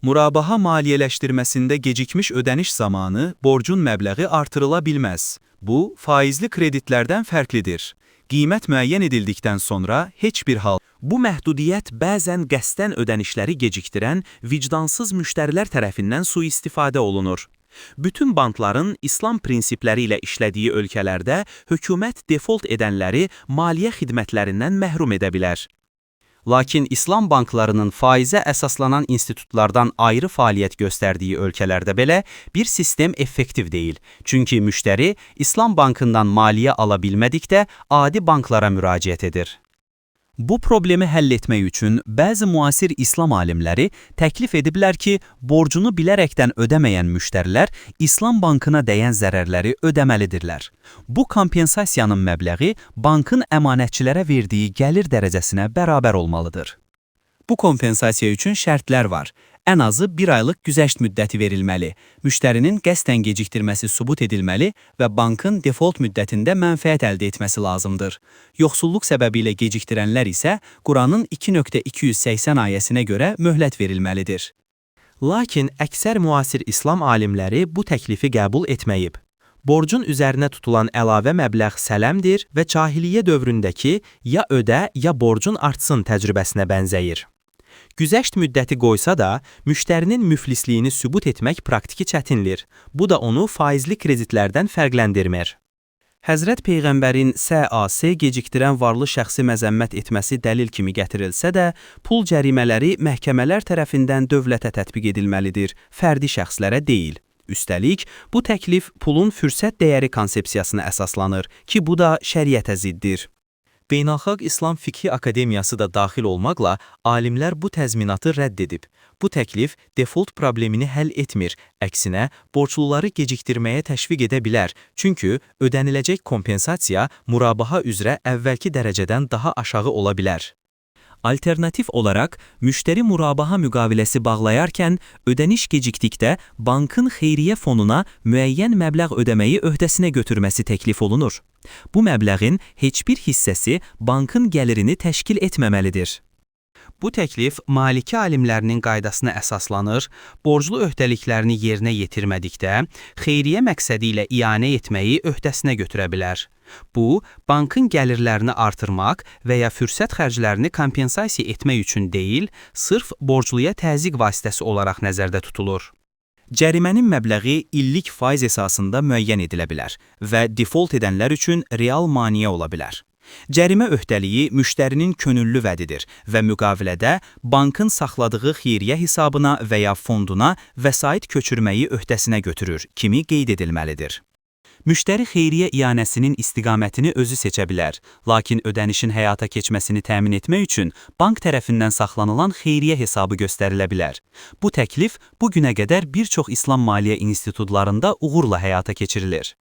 Murabaha maliyyələşdirməsində gecikmiş ödəniş zamanı borcun məbləği artırıla bilməz. Bu, faizli kreditlərdən fərqlidir. Qiymət müəyyən edildikdən sonra heç bir hal. Bu məhdudiyyət bəzən qəsdən ödənişləri gecikdirən vicdansız müştərilər tərəfindən sui-istifadə olunur. Bütün bankların İslam prinsipləri ilə işlədiyi ölkələrdə hökumət default edənləri maliyyə xidmətlərindən məhrum edə bilər. Lakin İslam banklarının faizə əsaslanan institutlardan ayrı fəaliyyət göstərdiyi ölkələrdə belə bir sistem effektiv deyil. Çünki müştəri İslam bankından maliyyə ala bilmədikdə adi banklara müraciət edir. Bu problemi həll etmək üçün bəzi müasir İslam alimləri təklif ediblər ki, borcunu bilərəkdən ödəməyən müştərilər İslam bankına dəyən zərərləri ödəməlidirlər. Bu kompensasiyanın məbləği bankın əmanətçilərə verdiyi gəlir dərəcəsinə bərabər olmalıdır. Bu kompensasiya üçün şərtlər var. Ən azı 1 aylıq güzəşt müddəti verilməli, müştərinin qəsdən gecikdirməsi sübut edilməli və bankın default müddətində mənfəət əldə etməsi lazımdır. Yoxsulluq səbəbi ilə gecikdirənlər isə Quranın 2.280 ayəsinə görə möhlət verilməlidir. Lakin əksər müasir İslam alimləri bu təklifi qəbul etməyib. Borcun üzərinə tutulan əlavə məbləğ sələmdir və cahiliyyə dövründəki ya ödə, ya borcun artsın təcrübəsinə bənzəyir. Güzəşt müddəti qoysa da, müştərinin müflisliyini sübut etmək praktiki çətindir. Bu da onu faizli kreditlərdən fərqləndirmir. Həzrət Peyğəmbərin S.A.S. gecikdirən varlı şəxsi məzəmmət etməsi dəlil kimi gətirilsə də, pul cərimələri məhkəmələr tərəfindən dövlətə tətbiq edilməlidir, fərdi şəxslərə deyil. Üstəlik, bu təklif pulun fürsət dəyəri konsepsiyasına əsaslanır ki, bu da şəriətə ziddir. Beynəlxalq İslam Fiqhi Akademiyası da daxil olmaqla alimlər bu təzminatı rədd edib. Bu təklif default problemini həll etmir, əksinə borcluları gecikdirməyə təşviq edə bilər, çünki ödəniləcək kompensasiya murabaha üzrə əvvəlki dərəcədən daha aşağı ola bilər. Alternativ olaraq, müştəri murabaha müqaviləsi bağlayarkən ödəniş gecikdikdə bankın xeyriyyə fonuna müəyyən məbləğ ödəməyi öhdəsinə götürməsi təklif olunur. Bu məbləğin heç bir hissəsi bankın gəlirini təşkil etməməlidir. Bu təklif maliki alimlərinin qaydasına əsaslanır, borclu öhdəliklərini yerinə yetirmədikdə, xeyriyyə məqsədi ilə ianə etməyi öhdəsinə götürə bilər. Bu, bankın gəlirlərini artırmaq və ya fürsət xərclərini kompensasiya etmək üçün deyil, sırf borcluya təzyiq vasitəsi olaraq nəzərdə tutulur. Cərimənin məbləği illik faiz əsasında müəyyən edilə bilər və default edənlər üçün real maneə ola bilər. Cərimə öhdəliyi müştərinin könüllü vədidir və müqavilədə bankın saxladığı xeyriyyə hesabına və ya fonduna vəsait köçürməyi öhdəsinə götürür kimi qeyd edilməlidir. Müştəri xeyriyyə ianəsinin istiqamətini özü seçə bilər, lakin ödənişin həyata keçməsini təmin etmək üçün bank tərəfindən saxlanılan xeyriyyə hesabı göstərilə bilər. Bu təklif bu günə qədər bir çox İslam maliyyə institutlarında uğurla həyata keçirilir.